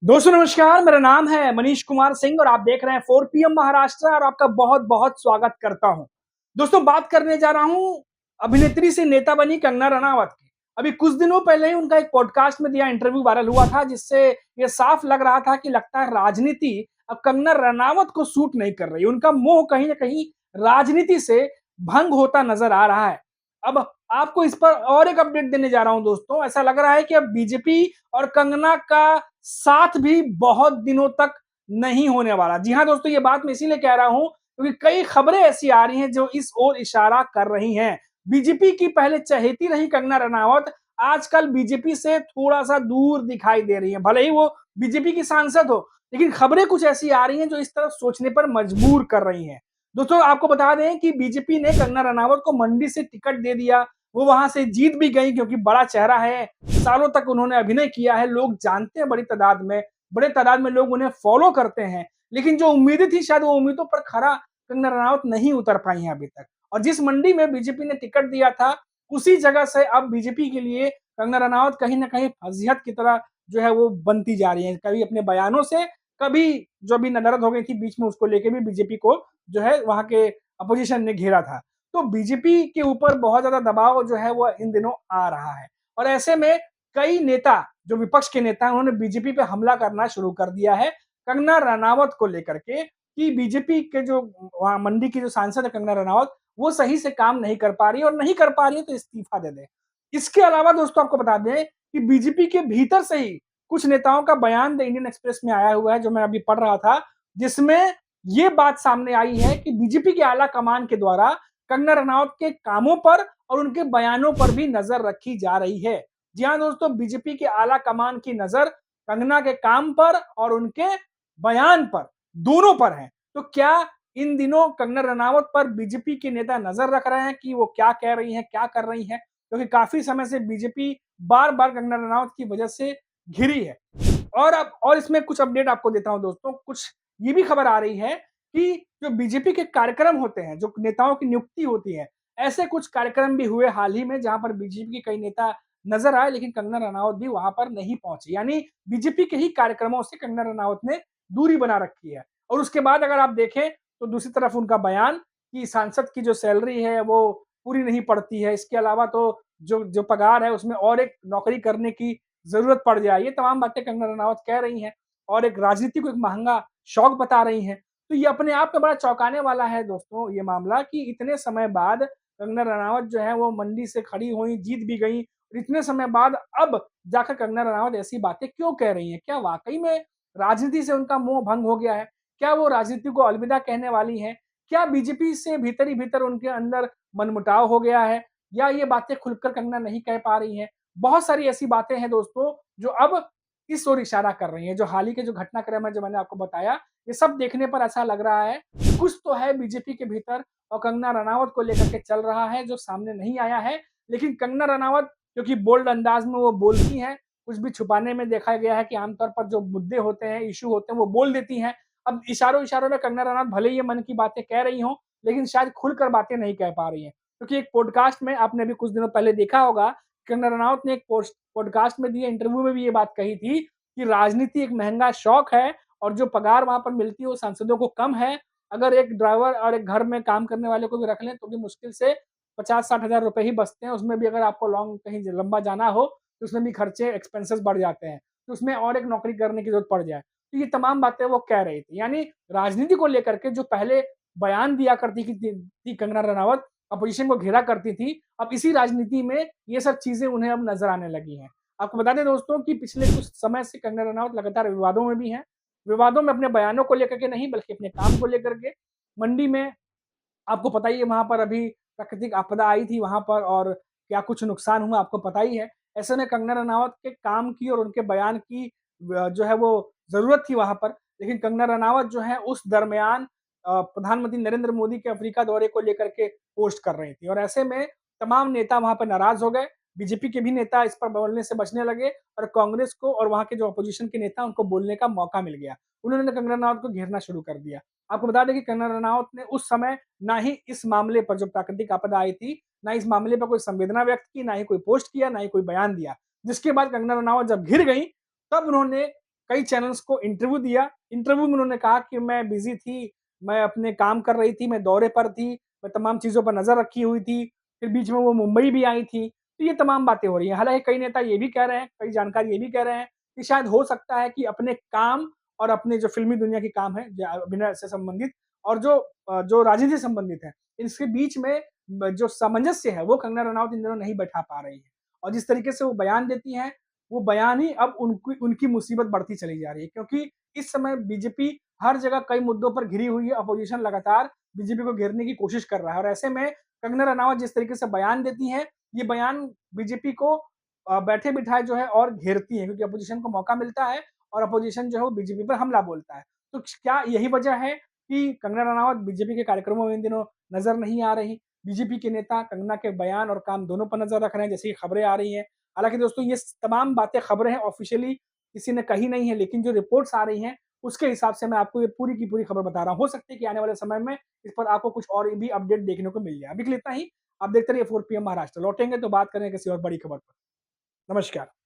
दोस्तों नमस्कार, मेरा नाम है मनीष कुमार सिंह और आप देख रहे हैं 4 PM महाराष्ट्र और आपका बहुत-बहुत स्वागत करता हूं। दोस्तों बात करने जा रहा हूं अभिनेत्री से नेता बनी कंगना रनावत की। अभी कुछ दिनों पहले ही उनका एक पॉडकास्ट में दिया इंटरव्यू वायरल हुआ था जिससे ये साफ लग रहा था कि लगता है राजनीति अब कंगना रनावत को सूट नहीं कर रही। उनका मोह कहीं न कहीं राजनीति से भंग होता नजर आ रहा है। अब आपको इस पर और एक अपडेट देने जा रहा हूं दोस्तों। ऐसा लग रहा है कि अब बीजेपी और कंगना का साथ भी बहुत दिनों तक नहीं होने वाला। जी हाँ दोस्तों, ये बात मैं इसीलिए कह रहा हूं क्योंकि कई खबरें ऐसी आ रही हैं जो इस ओर इशारा कर रही हैं। बीजेपी की पहले चहेती रही कंगना रनावत आजकल बीजेपी से थोड़ा-सा दूर दिखाई दे रही हैं। भले ही वो बीजेपी की सांसद हो, लेकिन खबरें कुछ ऐसी आ रही हैं जो इस तरफ सोचने पर मजबूर कर रही हैं। दोस्तों आपको बता दें कि बीजेपी ने कंगना रनावत को मंडी से टिकट दे दिया। वो वहां से जीत भी गई क्योंकि बड़ा चेहरा है, सालों तक उन्होंने अभिनय किया है, लोग जानते हैं बड़े तादाद में लोग उन्हें फॉलो करते हैं। लेकिन जो उम्मीदें थी शायद वो उम्मीदों पर खरा कंगना रनावत नहीं उतर पाई हैं अभी तक। और जिस मंडी में बीजेपी ने टिकट दिया था, उसी जगह से अब बीजेपी के लिए कंगना रनावत कहीं न कहीं फजीहत की तरह जो है वो बनती जा रही है। कभी अपने बयानों से, कभी जो अभी नदारद हो गई थी बीच में उसको लेके भी बीजेपी को जो है वहाँ के अपोजिशन ने घेरा था। तो बीजेपी के ऊपर बहुत ज़्यादा दबाव जो है वो इन दिनों आ रहा है और ऐसे में कई नेता जो विपक्ष के नेता हैं उन्होंने बीजेपी पे हमला करना शुरू कर दिया है कंगना रनावत को लेकर के कि बीजेपी के जो वहाँ मंडी की जो सांसद है कंगना रनावत वो सही से काम नहीं कर पा रही है और नहीं कर पा रही है तो इस्तीफा दे दे। इसके अलावा दोस्तों आपको बता दें कि बीजेपी के भीतर से ही कुछ नेताओं का बयान द इंडियन एक्सप्रेस में आया हुआ है जो मैं अभी पढ़ रहा था, जिसमें ये बात सामने आई है कि बीजेपी के आला कमान के द्वारा कंगना रनावत के कामों पर और उनके बयानों पर भी नजर रखी जा रही है। जी हाँ दोस्तों, बीजेपी के आला कमान की नजर कंगना के काम पर और उनके बयान पर, दोनों पर है। तो क्या इन दिनों कंगना रनावत पर बीजेपी के नेता नजर रख रहे हैं कि वो क्या कह रही हैं, क्या कर रही हैं? क्योंकि काफी समय से बीजेपी बार-बार कंगना रनावत की वजह से घिरी है। और अब और इसमें कुछ अपडेट आपको देता हूं दोस्तों। कुछ ये भी खबर आ रही है कि जो बीजेपी के कार्यक्रम होते हैं, जो नेताओं की नियुक्ति होती है, ऐसे कुछ कार्यक्रम भी हुए हाल ही में जहां पर बीजेपी के कई नेता नजर आए लेकिन कंगना रनावत भी वहां पर नहीं पहुंची। यानी बीजेपी के ही कार्यक्रमों से कंगना रनावत ने दूरी बना रखी है। और उसके बाद अगर आप देखें तो दूसरी तरफ उनका बयान कि सांसद की जो सैलरी है वो पूरी नहीं पड़ती है, इसके अलावा तो जो जो पगार है उसमें और एक नौकरी करने की जरूरत पड़ जाए, ये तमाम बातें कंगना रनावत कह रही हैं और एक राजनीति को एक महंगा शौक बता रही हैं। तो ये अपने आप में बड़ा चौंकाने वाला है दोस्तों ये मामला कि इतने समय बाद कंगना रनावत जो है वो मंडी से खड़ी हुई, जीत भी गई और इतने समय बाद अब जाकर कंगना रनावत ऐसी बातें क्यों कह रही हैं? क्या वाकई में राजनीति से उनका मोह भंग हो गया है? क्या वो राजनीति को अलविदा कहने वाली हैं? क्या बीजेपी से भीतर ही भीतर उनके अंदर मनमुटाव हो गया है? या ये बातें खुलकर कंगना नहीं कह पा रही हैं? बहुत सारी ऐसी बातें हैं दोस्तों जो अब इस ओर इशारा कर रही हैं। जो हाल ही के जो घटनाक्रम है जो मैंने आपको बताया, ये सब देखने पर ऐसा लग रहा है कुछ तो है बीजेपी के भीतर और कंगना रनावत को लेकर के चल रहा है जो सामने नहीं आया है। लेकिन कंगना रनावत क्योंकि बोल्ड अंदाज में वो बोलती हैं, कुछ भी छुपाने में देखा गया है कि आमतौर पर जो मुद्दे होते हैं, इश्यू होते हैं वो बोल देती हैं। अब इशारों-इशारों में कंगना रनावत भले ही ये मन की बातें कह रही हों, लेकिन शायद खुलकर बातें नहीं कह पा रही हैं। क्योंकि एक पॉडकास्ट में आपने अभी कुछ दिनों पहले देखा होगा, कंगना रनावत ने एक पॉडकास्ट में दिए इंटरव्यू में भी ये बात कही थी कि राजनीति एक महंगा शौक है और जो पगार वहाँ पर मिलती है वो सांसदों को कम है। अगर एक ड्राइवर और एक घर में काम करने वाले को भी रख लें तो भी मुश्किल से 50-60 हज़ार रुपए ही बचते हैं। उसमें भी अगर आपको लॉन्ग कहीं लंबा जाना हो तो उसमें भी खर्चे एक्सपेंसेस बढ़ जाते हैं। तो उसमें और एक नौकरी करने की ज़रूरत पड़ जाए। तो ये तमाम बातें वो कह रही थी। यानी राजनीति को लेकर के जो पहले बयान दिया करती थी कंगना रनावत, अपोजिशन को घेरा करती थी, अब इसी राजनीति में ये सब चीज़ें उन्हें अब नज़र आने लगी हैं। आपको बता दें दोस्तों कि पिछले कुछ समय से कंगना रनावत लगातार विवादों में भी हैं। विवादों में अपने बयानों को लेकर के नहीं बल्कि अपने काम को लेकर के। मंडी में आपको पता ही है वहाँ पर अभी प्राकृतिक आपदा आई थी वहाँ पर और क्या कुछ नुकसान हुआ आपको पता ही है। ऐसे में कंगना रनावत के काम की और उनके बयान की जो है वो ज़रूरत थी वहाँ पर। लेकिन कंगना रनावत जो है उस दरमियान प्रधानमंत्री नरेंद्र मोदी के अफ्रीका दौरे को लेकर के पोस्ट कर रही थी और ऐसे में तमाम नेता वहाँ पर नाराज़ हो गए। बीजेपी के भी नेता इस पर बोलने से बचने लगे और कांग्रेस को और वहाँ के जो अपोजिशन के नेता उनको बोलने का मौका मिल गया। उन्होंने कंगना रनावत को घेरना शुरू कर दिया। आपको बता दें कि कंगना रनावत ने उस समय ना ही इस मामले पर जो प्राकृतिक आपदा आई थी, ना इस मामले पर कोई संवेदना व्यक्त की, ना ही कोई पोस्ट किया, ना ही कोई बयान दिया। जिसके बाद कंगना रनावत जब घिर गई, तब उन्होंने कई चैनल्स को इंटरव्यू दिया। इंटरव्यू में उन्होंने कहा कि मैं बिज़ी थी, मैं अपने काम कर रही थी, मैं दौरे पर थी, मैं तमाम चीज़ों पर नज़र रखी हुई थी, फिर बीच में वो मुंबई भी आई थी। तो ये तमाम बातें हो रही हैं। हालाँकि कई नेता ये भी कह रहे हैं, कई जानकार ये भी कह रहे हैं कि शायद हो सकता है कि अपने काम और अपने जो फ़िल्मी दुनिया के काम है, ज अभिनय से संबंधित और जो राजनीति से संबंधित है, इसके बीच में जो सामंजस्य है, वो कंगना रनावत इन दिनों नहीं बैठा पा रही है। और जिस तरीके से वो बयान देती हैं, वो बयान ही अब उनकी उनकी मुसीबत बढ़ती चली जा रही है, क्योंकि इस समय बीजेपी हर जगह कई मुद्दों पर घिरी हुई है, अपोज़िशन लगातार बीजेपी को घेरने की कोशिश कर रहा है और ऐसे में कंगना रनावत जिस तरीके से बयान देती हैं, ये बयान बीजेपी को बैठे-बिठाए जो है और घेरती है, क्योंकि अपोज़िशन को मौका मिलता है और अपोज़िशन जो है वो बीजेपी पर हमला बोलता है। तो क्या यही वजह है कि कंगना रनावत बीजेपी के कार्यक्रमों में इन दिनों नज़र नहीं आ रही? बीजेपी के नेता कंगना के बयान और काम दोनों पर नज़र रख रहे हैं, जैसे कि खबरें आ रही हैं। हालाँकि दोस्तों ये तमाम बातें खबरें हैं, ऑफ़िशियली किसी ने कही नहीं है, लेकिन जो रिपोर्ट्स आ रही हैं, उसके हिसाब से मैं आपको ये पूरी की पूरी खबर बता रहा हूँ। हो सकता है कि आने वाले समय में इस पर आपको कुछ और भी अपडेट देखने को मिल जाए। अभी के लिए इतना ही। आप देखते रहिए 4 पीएम महाराष्ट्र। लौटेंगे तो बात करेंगे किसी और बड़ी खबर पर। नमस्कार।